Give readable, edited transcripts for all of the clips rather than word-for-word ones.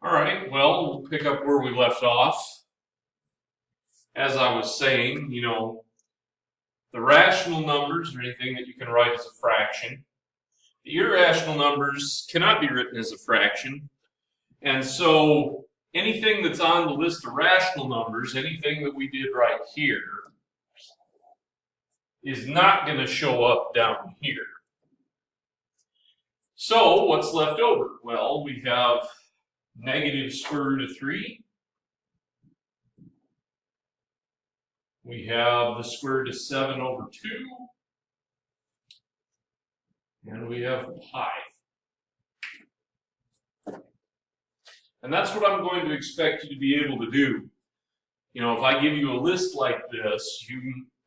All right, well, we'll pick up where we left off. As I was saying, the rational numbers are anything that you can write as a fraction. The irrational numbers cannot be written as a fraction. And so anything that's on the list of rational numbers, anything that we did right here, is not going to show up down here. So what's left over? Well, we have negative square root of 3. We have the square root of 7 over 2. And we have pi. And that's what I'm going to expect you to be able to do. If I give you a list like this,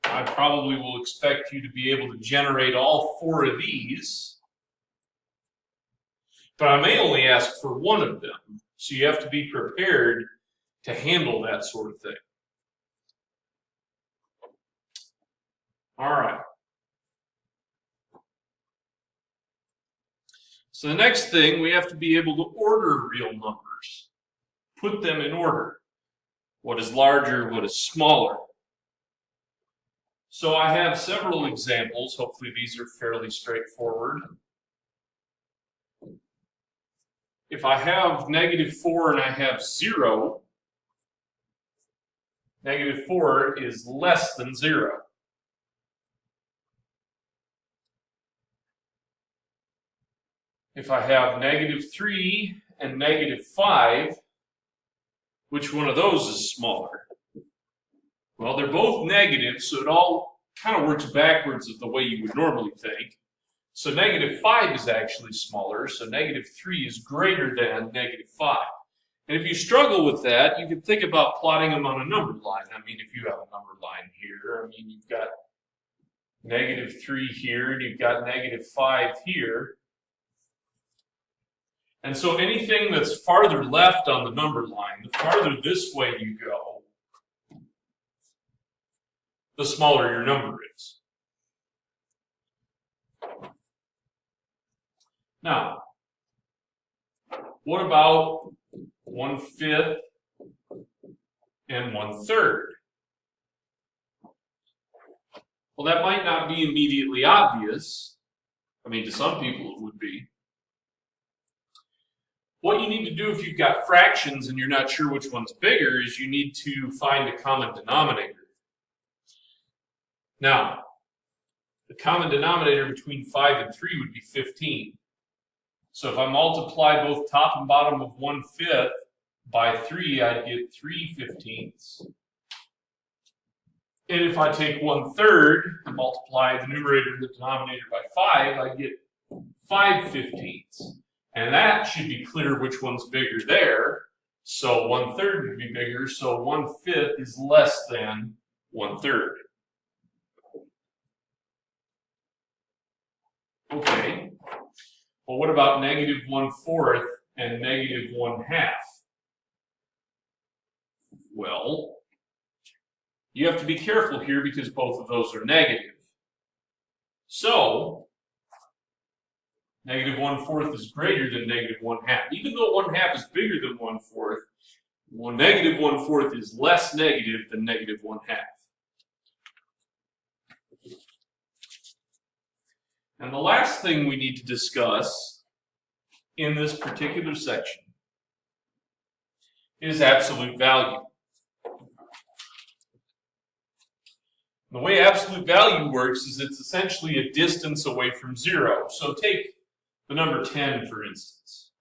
I probably will expect you to be able to generate all 4 of these. But I may only ask for one of them. So you have to be prepared to handle that sort of thing. All right. So the next thing, we have to be able to order real numbers. Put them in order. What is larger, what is smaller. So I have several examples. Hopefully these are fairly straightforward. If I have negative 4 and I have 0, negative 4 is less than 0. If I have negative 3 and negative 5, which one of those is smaller? Well, they're both negative, so it all kind of works backwards of the way you would normally think. So negative 5 is actually smaller, so negative 3 is greater than negative 5. And if you struggle with that, you can think about plotting them on a number line. I mean, if you have a number line here, you've got negative 3 here, and you've got negative 5 here. And so anything that's farther left on the number line, the farther this way you go, the smaller your number is. Now, what about 1/5 and 1/3? Well, that might not be immediately obvious. To some people it would be. What you need to do if you've got fractions and you're not sure which one's bigger is you need to find a common denominator. Now, the common denominator between 5 and 3 would be 15. So if I multiply both top and bottom of 1/5 by 3, I'd get 3/15. And if I take 1/3 and multiply the numerator and the denominator by 5, I get 5/15. And that should be clear which one's bigger there. So 1/3 would be bigger, so 1/5 is less than 1/3. Okay. Well, what about negative 1/4 and negative 1/2? Well, you have to be careful here because both of those are negative. So, negative 1/4 is greater than negative 1/2. Even though 1/2 is bigger than 1/4, negative 1/4 is less negative than negative 1/2. And the last thing we need to discuss in this particular section is absolute value. The way absolute value works is it's essentially a distance away from 0. So take the number 10, for instance.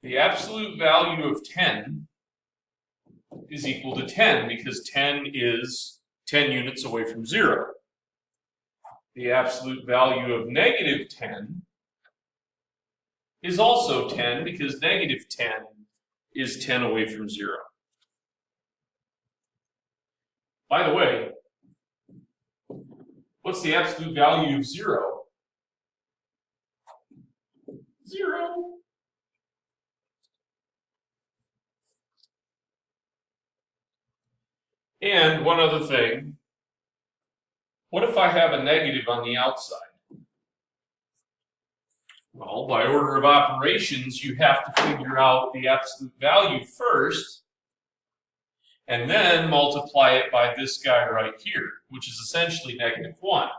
The absolute value of 10 is equal to 10 because 10 is 10 units away from 0. The absolute value of negative 10 is also 10 because negative 10 is 10 away from 0. By the way, what's the absolute value of 0? 0. And one other thing, what if I have a negative on the outside? Well, by order of operations, you have to figure out the absolute value first, and then multiply it by this guy right here, which is essentially -1.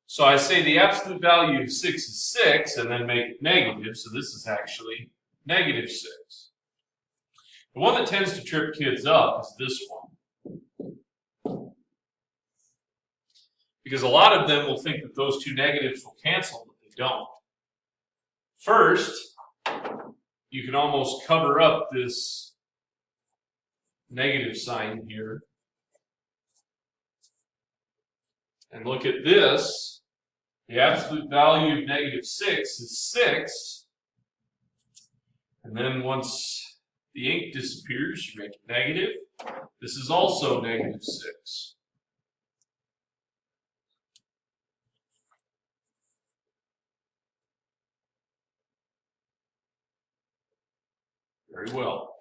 So I say the absolute value of 6 is 6, and then make it negative, so this is actually -6. The one that tends to trip kids up is this one, because a lot of them will think that those two negatives will cancel, but they don't. First, you can almost cover up this negative sign here. And look at this. The absolute value of -6 is 6. And then once the ink disappears, you make it negative. This is also -6. Very well.